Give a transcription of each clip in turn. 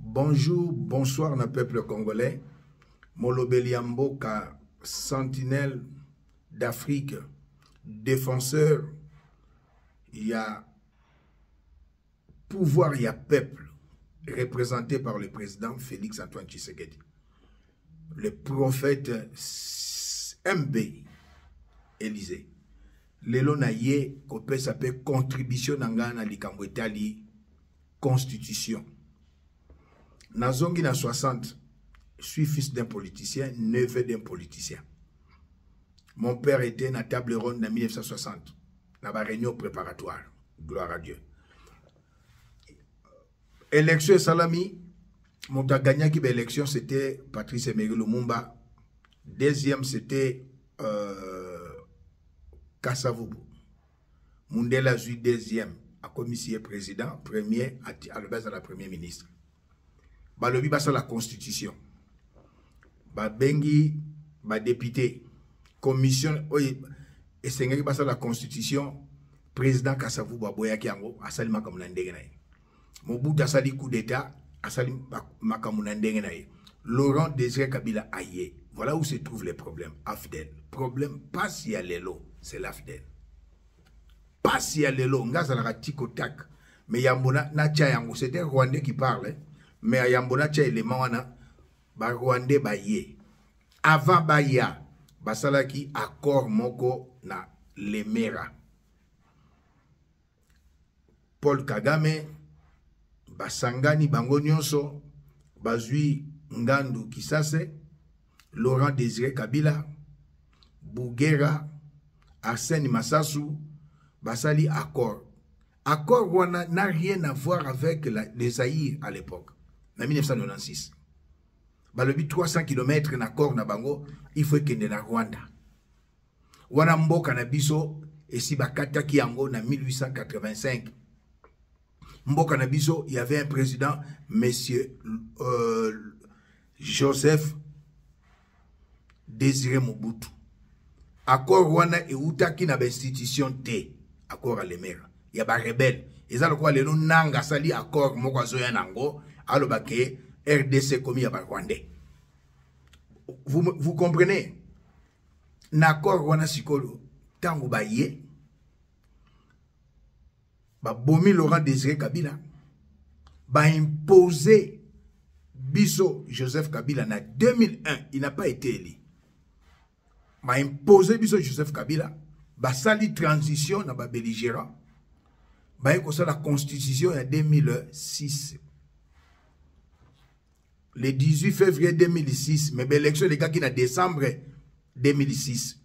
Bonjour, bonsoir, na peuple congolais. Molobeliamboka, sentinelle d'Afrique, défenseur, il y a pouvoir, il y a peuple, représenté par le président Félix Antoine Tshisekedi. Le prophète MB Élysée. Lelo na ye kopé s'appelle contribution nangana likambo etali constitution. Nazongi na 60, je suis fils d'un politicien, neveu d'un politicien. Mon père était na table ronde en 1960, dans la réunion préparatoire. Gloire à Dieu. Élection Salami, mon gagnant qui élection c'était Patrice Emery Lumumba. Deuxième c'était Kassavubu. Mundela Zui deuxième à commissaire président, premier à la base de la première ministre. Balobi basa la constitution. Ba bengi ba député commission oye esengeli basa la constitution président Kassavubu aboya kiango asali makamuna ndenge na ye. Mobutu asali coup d'état asali makamuna ndenge na ye. Laurent Désiré Kabila aye. Voilà où se trouvent les problèmes. Afdel. Problème pas si à l'élo, c'est l'Afdel. Pas si à l'élo, ngaza la tiko tak. Mais yambona na chayango, c'était Rwandais qui parle. Mais yambona cha élément wana ba Rwandais ba ye. Avant ba ya, basalaki accord moko na Lemera. Paul Kagame basangani bango nyonso bazui Ngandu Kisase, Laurent Désiré Kabila, Bougera, Arsène Massassou, basali accord. Accord n'a rien à voir avec les Zaïre à l'époque, en 1996. Balobi 300 km d'accord na bango, il faut qu'il y ait na Rwanda. Wana mboka na biso, et si bakata ki yango na 1885. Mboka na biso, il y avait un président, monsieur Joseph Désiré Mobutu. Accord wana et outaki na institution T. Accord à Lemera. Il y a des rebelles. Et ça, le quoi, les noms nanga sali accord moko zoya nango. Alors, que RDC comme il y a Rwandais. Vous comprenez? N'accord wana sikolo. Tango ba ye. Ba bomi Laurent Désiré Kabila. Ba imposer Biso Joseph Kabila en 2001, il n'a pas été élu. Il a imposé Biso Joseph Kabila, il a sali transition dans le belligérant, il a la constitution en 2006. Le 18 février 2006, mais l'élection des gars qui en décembre 2006.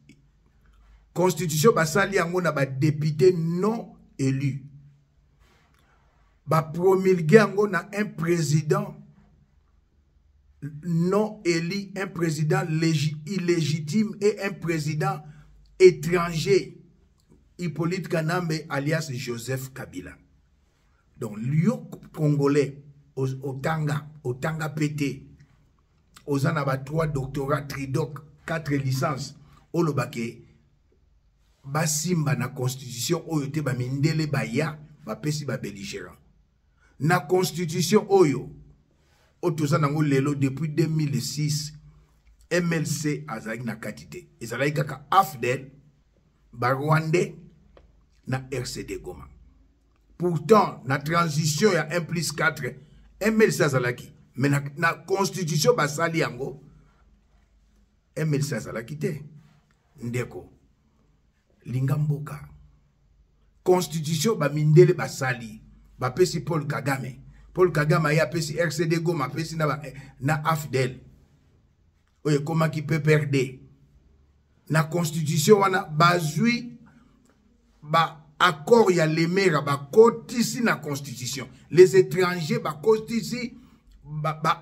Constitution, il a sali un député non élu. Il a promulgué un président non élu, un président illégitime et un président étranger, Hippolyte Kanambe alias Joseph Kabila. Donc, l'Union congolais, au Tanga PT, aux anaba 3 doctorats, tridoc, 4 licences, au Lobake, basimba na constitution, oyote ba mindele baya, ba pesi ba belligérant. Na constitution oyo, depuis 2006, MLC a na quantité. Et ça a kaka Afdel, Rwandais, na RCD Goma. Pourtant, la transition, il y a 1 plus 4, MLC Azalaki. Mais la constitution, basali yango, MLC Azalaki te. Ndeko. Lingamboka. Constitution, mindele basali. Pesi Paul Kagame. Paul Kagame a pesi RCD Goma, pesi na Afdel. Oye, comment qui peut perdre? Na constitution, wana bazui, accord ya Lemera, kotisi na constitution. Les étrangers, kotisi,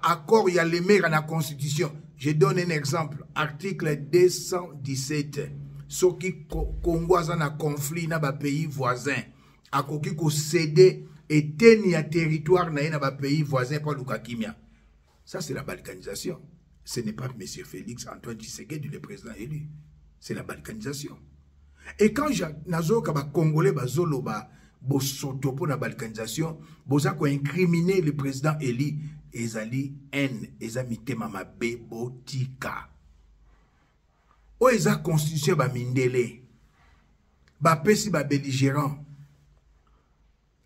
accord ya Lemera na constitution. Je donne un exemple. Article 217. Ce qui Congo a un conflit na pays voisins. A koki ko céder et tenir territoire na pays voisin pour Lukakimia. Ça, c'est la balkanisation. Ce n'est pas M. Félix Antoine Tshisekedi, le président élu. C'est la balkanisation. Et quand Nazo Kaba Congolais, Bazolo, bosoto pour la balkanisation, boza ko incriminer le président Eli ezali N ezamitema mabe botika. O eza constitution ba mindele. Ba pesi ba belligérant.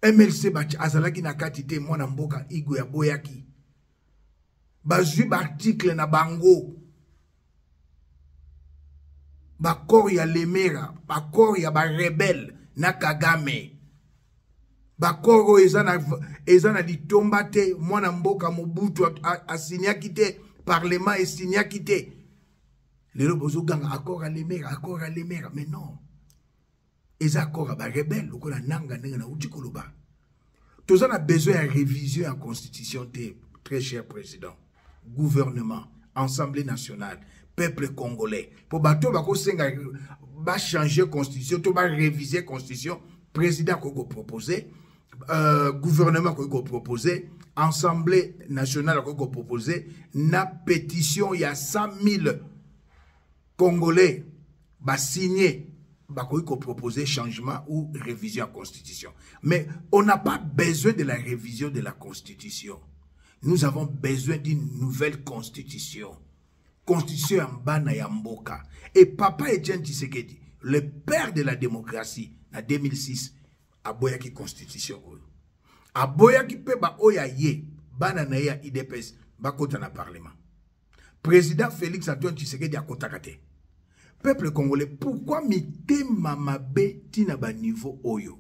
MLC ba azalaki na katite mwana mboka Igo ya boyaki. Ba zui ba article na bango. Ba kor ya Lemera, ba kor ya ba rebelle na Kagame. Ba koro eza na litomba te mwana mboka Mobutu asinyaki te parlement esinyaki te. Lelo bozo ganga accord à Lemera, mais non. Eza accord à ba rebelle lokola nanga ndenge na uti koloba. Tous on a besoin de révision en constitution te, très cher président. Gouvernement, Assemblée nationale, peuple congolais. Pour bateau bako senga ba changer constitution, to ba réviser constitution, président ko proposer, gouvernement ko proposer, Assemblée nationale ko proposer, na pétition il y a 100 000 Congolais ba signer ba ko proposer changement ou révision en constitution. Mais on n'a pas besoin de la révision de la constitution. Nous avons besoin d'une nouvelle constitution. Constitution en bana ya mboka. Et Papa Etienne Tshisekedi, le père de la démocratie, en 2006, a boyaki constitution. A boyaki pe ba oya ye, bana na ya IDPS, ba kota na parlement. Président Félix Antoine Tshisekedi a kotakate. Peuple congolais, pourquoi mitema mabe tina ba niveau oyo?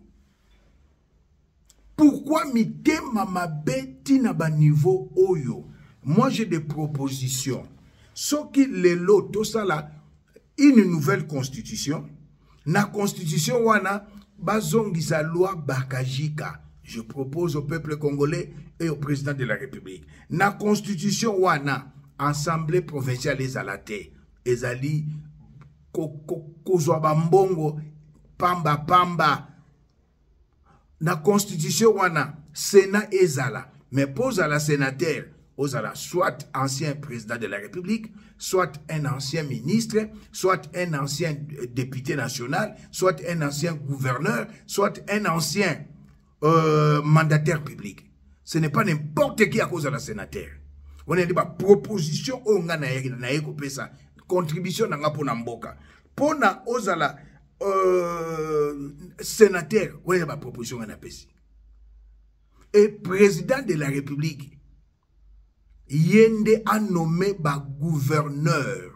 Pourquoi mitema mabe tina ba niveau oyo? Moi j'ai des propositions. Ce qui les lots, tout ça là, une nouvelle constitution. Na constitution wana bazongisa loi bakajika. Je propose au peuple congolais et au président de la République. Na constitution wana, assemblée provinciale ezalate, ezali kozwa bambongo pamba. Na constitution wana, Sénat ezala, mais pose à la sénateur, ozala soit ancien président de la République, soit un ancien ministre, soit un ancien député national, soit un ancien gouverneur, soit un ancien mandataire public. Ce n'est pas n'importe qui à cause de la sénateur. On a dit proposition on a na pesa contribution na ngapona mboka. Pona ozala sénateur, on a proposition on a pesi. Et président de la République yende a nommé ba gouverneur.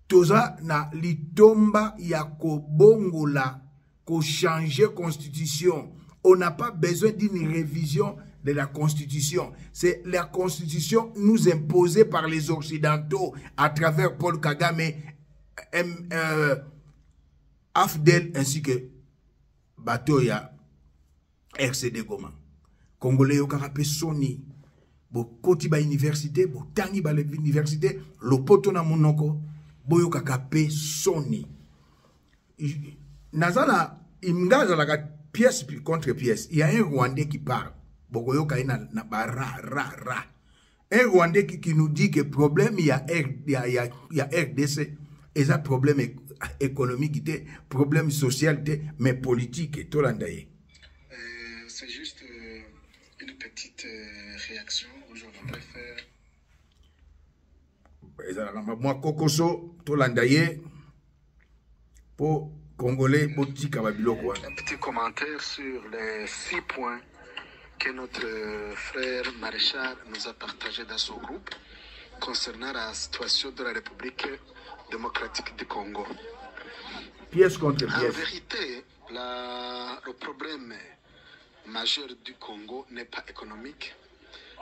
Toza na litomba ya kobongola ko changer constitution. On n'a pas besoin d'une révision de la constitution. C'est la constitution nous imposée par les occidentaux à travers Paul Kagame, Afdel ainsi que Batoya RCD Goma. Congolais yo karape soni. Bo koti ba université, bo tangi ba l'université, lopoto na monoko, bo yo kakape soni. Nazana imgaza la pièce contre pièce. Il y a un Rwandais qui parle. Bogoyo kaina na ra. Un Rwandais qui nous dit que problème il y a RDC, et ça problème économique, problème social, mais politique tout l'andaye. C'est juste une petite réaction où je voudrais faire. Moi Kokoso tout l'andaye pour Congolais politique à Babiloko. Un petit commentaire sur les 6 points que notre frère Maréchal nous a partagé dans son groupe concernant la situation de la République démocratique du Congo. Pièce contre pièce. En vérité, le problème majeur du Congo n'est pas économique,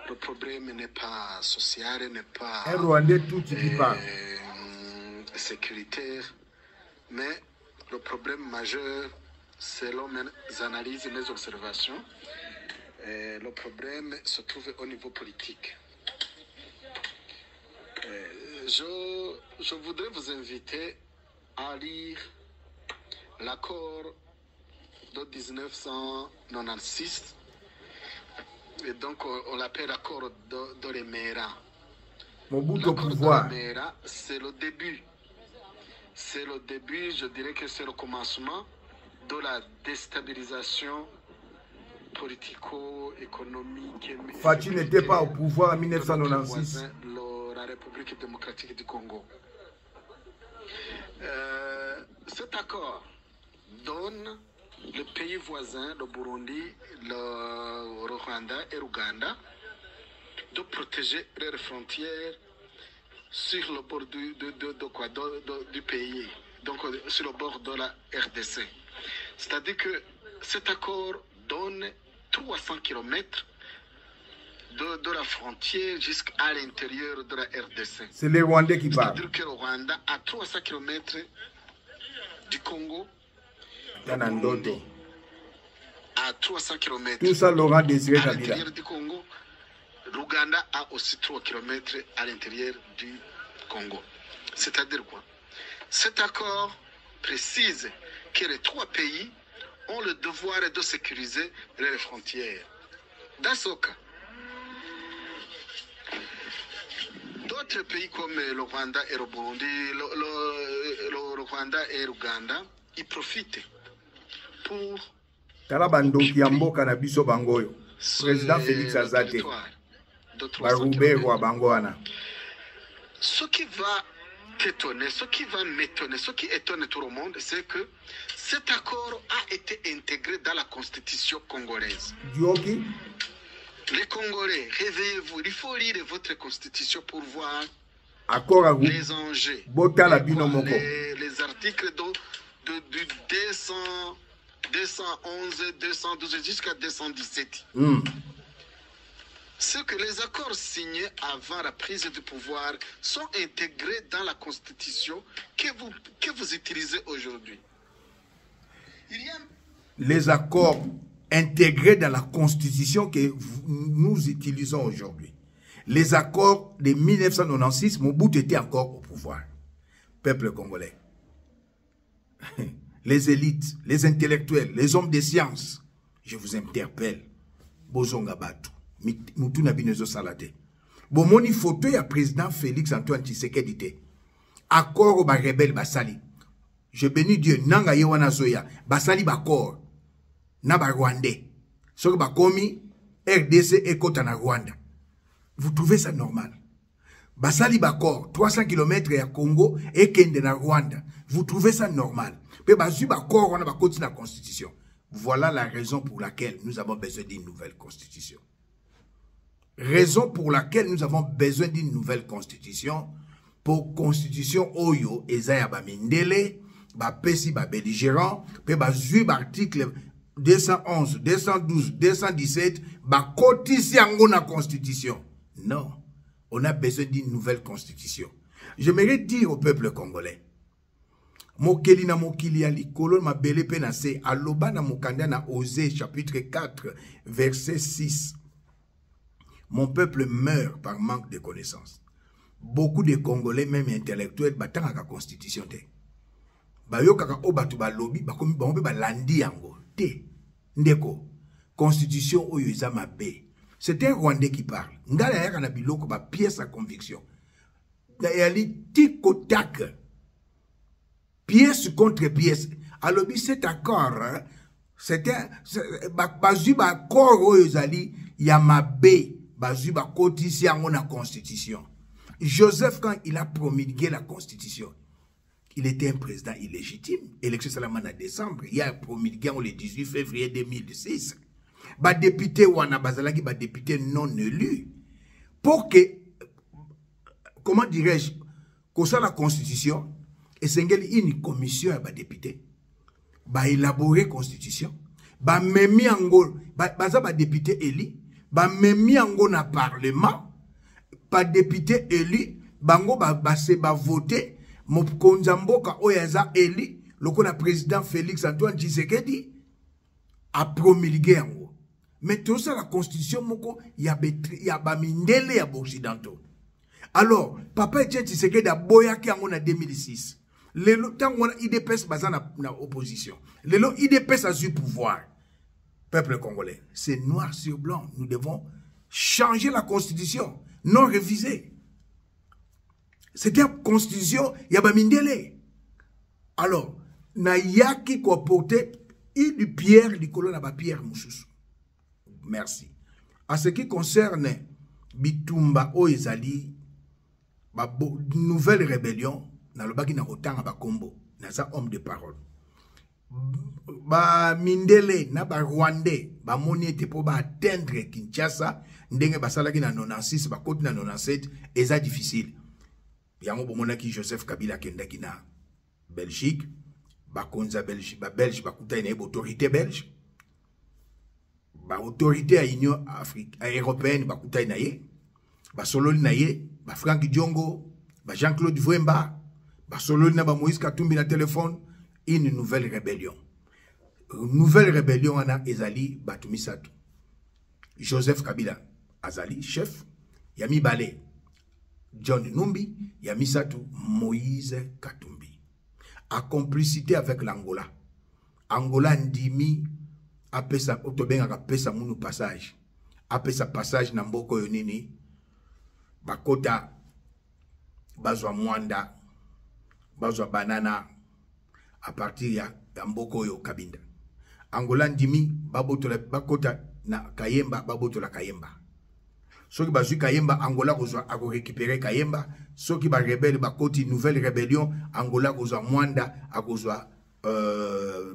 le problème n'est pas social, n'est pas un Rwandais tout qui parle. Sécuritaire, mais le problème majeur, selon mes analyses et mes observations, le problème se trouve au niveau politique. Je voudrais vous inviter à lire l'accord de 1996, et donc on l'appelle l'accord de Lemera. Mobutu au pouvoir. C'est le début. C'est le début, je dirais que c'est le commencement de la déstabilisation politico-économique. Fachi n'était pas au pouvoir en 1996. La République démocratique du Congo. Cet accord donne les pays voisins, le Burundi, le Rwanda et l'Ouganda, de protéger leurs frontières sur le bord du pays, donc sur le bord de la RDC. C'est-à-dire que cet accord donne 300 km de la frontière jusqu'à l'intérieur de la RDC. C'est les Rwandais qui parlent. C'est-à-dire que le Rwanda a 300 km du Congo. Burundi à 300 km. Tout ça, Laurent Désiré à Kabila. l'intérieur du Congo. L'Ouganda a aussi 3 km à l'intérieur du Congo. C'est-à-dire quoi? Cet accord précise que les 3 pays ont le devoir de sécuriser les frontières. Dans ce cas, d'autres pays comme le Rwanda et le Burundi, le Rwanda et l'Ouganda, ils profitent pour Talabando Kiambo Kanabiso Bangoyo. Président Félix Azate. Baroubé Roi Bangoana. Ce qui va t'étonner, ce qui va m'étonner, ce qui étonne tout le monde, c'est que cet accord a été intégré dans la constitution congolaise. Dioki. Les Congolais, réveillez-vous, il faut lire votre constitution pour voir les enjeux, les articles de 211, 212 jusqu'à 217. Ce que les accords signés avant la prise du pouvoir sont intégrés dans la constitution que vous utilisez aujourd'hui. Les accords intégrés dans la constitution que nous utilisons aujourd'hui. Les accords de 1996, Mobutu était encore au pouvoir. Peuple congolais. Les élites, les intellectuels, les hommes de sciences, je vous interpelle. Bozonga Batu. Mutuna Binezo Salate. Bon, mon photo ya président Félix Antoine Tshisekedi te. Accord au rebelle Basali. Je bénis Dieu. Nanga yewana zoya. Basali bakor. Na ba Rwandais. Ce que bakomi RDC et Kota na Rwanda. Vous trouvez ça normal? Basali bakor 300 km à Congo et Kende na Rwanda. Vous trouvez ça normal? Pe bazu bakor on a bakoti la constitution. Voilà la raison pour laquelle nous avons besoin d'une nouvelle constitution. Raison pour laquelle nous avons besoin d'une nouvelle constitution. Pour constitution Oyo, Ezaya Bamindele, Bapesi Babelligérant, pe bazu article 211, 212, 217, Bakotisi yango na constitution. Non, on a besoin d'une nouvelle constitution. J'aimerais dire au peuple congolais, Mokeli na mokili ya likolo mabele pe na se aloba na mokanda na Osée chapitre 4 verset 6. Mon peuple meurt par manque de connaissances. Beaucoup de Congolais, même intellectuels, battent la constitution. Bayo kaka obatu ba lobby, bakomi ba ba landi yango. Te, ndeko, constitution oyo eza mabe. C'est un Rwandais qui parle. Ngala yaka na biloko ba pièce à conviction. Yali tiko tak. Pièce contre pièce. Alobi cet accord, c'était bazu ba accord oyo zali ya mabe. Bazu ba kotisi yango na constitution. Joseph, quand il a promulgué la constitution, il était un président illégitime. Élection Salaman en décembre. Il a promulgué le 18 février 2006. Ba député wana bazalaki ba député non élu. Pour que, comment dirais-je, que ça la constitution, et c'est une commission à ba député, ba élaborer constitution, ba memi ango, baza ba député élu, ba memi ango na parlement, pas député élu, bango ba voté, Mokonzamboka oyaza élu, le président Félix Antoine Tshisekedi a promulgué ango. Mais tout ça la constitution moko ya ba mindele ya occidentaux. Alors, papa Etienne Tshisekedi a boyaki ango na 2006. Lelo tango na IDPS baza na opposition. Lelo IDPS a eu pouvoir. Peuple congolais, c'est noir sur blanc. Nous devons changer la constitution, non réviser. C'était une constitution, il y a Bamindele. Alors, na yaki ko porter Il du pierre, l'icolo na ba pierre mususu. Merci. En ce qui concerne Bitumba Oezali, nouvelle rébellion, na lobaki na kotanga ba kombo, na za homme de parole. Ba Mindele na ba Rwandais, ba moniete po ba atteindre Kinshasa, ndenge basalaki na 96, ba koti na 97, eza difficile. Yango bomonaki Joseph Kabila kendaki na Belgique, ba konza Belgique, ba Belge ba kutai na autorité belge. Ba autorité à Union européenne ba kutai na ye, ba sololi na ye, ba Frank Diongo, ba Jean-Claude Vwemba, ba sololi na ba Moïse Katumbi na téléphone, une nouvelle rébellion. Une nouvelle rébellion ana ezali batumisatu. Joseph Kabila azali chef, Yami Balé, John Numbi, Yami Satou, Moïse Katumbi. A complicité avec l'Angola. Angola ndimi apesa otobenga pesa munu passage. Apesa passage na mboko yonini. Bakota bazwa mwanda, bazwa banana à partir ya mboko yo Kabinda. Angola ndimi babotola bakota na Kayemba babotola Kayemba. Soki bazui Kayemba, Angola kozwa ako récupérer Kayemba. Soki ba rebelle bakoti nouvelle rébellion, Angola kozwa Mwanda akozwa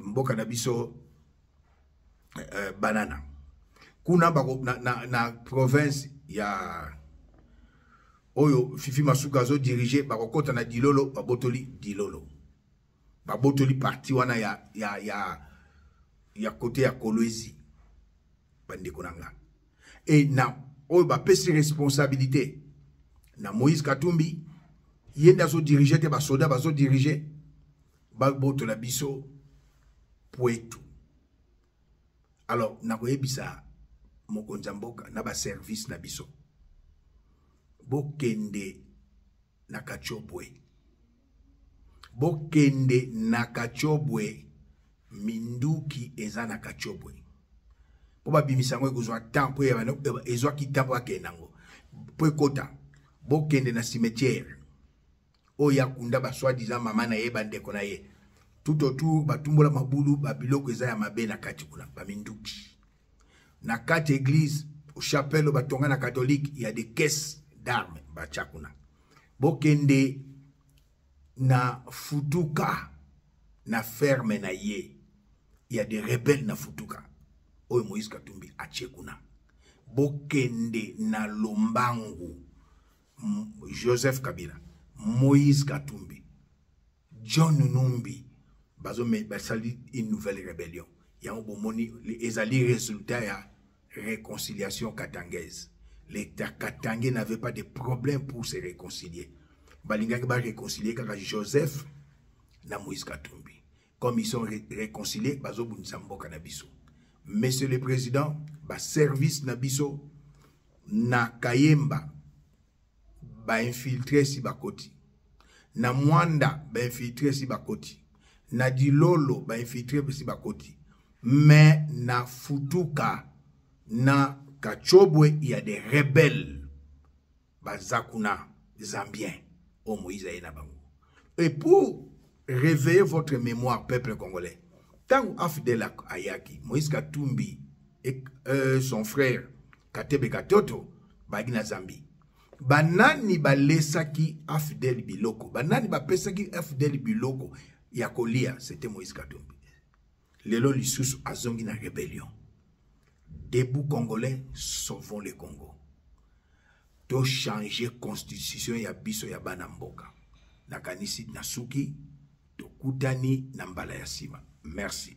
mboka na biso banana. Kuna bako na province ya Oyo Fifi Masuka zo dirige bakokota na Dilolo babotoli Dilolo. Babotoli parti wana ya côté ya Kolwezi. Bande konanga. Et na oyo ba pesi responsabilité na Moïse Katumbi yenda zo diriger te ba soda ba zo diriger ba boto la biso poetu. Alors na koyebisa mokonza mboka na ba service na biso bokende na Kachobwe, bokende na Kachobwe, minduki eza na Kachobwe. Poba bimisango ekozwa tempo ezwa kitambo akenango. Po ekota bokende na cimetière. Oya kunda ba soi-disant mama na ye bandeko na ye. Tout autour batumbola mabulu babiloko eza ya mabe na kati kuna ba minduki. Na kati église au chapelle batonga na catholique, il y a des caisses d'armes bachakuna. Bokende na Futuka na ferme na ye. Il y a des rebelles na Futuka. Oyo Moïse Katumbi achekuna. Bokende na Lombangu, Joseph Kabila, Moïse Katumbi, John Numbi, basali une nouvelle rébellion. Il y a un bon moni, les alliés résultats ya réconciliation katangaise. L'État katangais n'avait pas de problème pour se réconcilier. Balinga va réconcilier car Joseph na Moïse Katumbi. Comme ils sont réconciliés, bazo bunsambo kanabiso. Monsieur le Président, ba service na biso na Kayemba ba infiltré si bakoti. Na Mwanda ba infiltré si bakoti. Na Dilolo ba infiltré si bakoti. Mais na Futuka na Kachobwe, il y a des rebelles bazakuna zambien au Moïse Ayenabango. Et pour réveiller votre mémoire, peuple congolais, tant Afdel Ayaki, Moïse Katumbi et son frère Katebe Katoto, bagina Zambi. Banani balesaki Afdel Biloko. Banani bapesaki Afdel Biloko. Yakolia, c'était Moïse Katumbi. Lelo lisusu azongi na rébellion. Debout congolais, sauvons le Congo. To changer constitution ya biso ya banamboka. Nakanisi nasuki, to kutani nambala ya sima. Merci.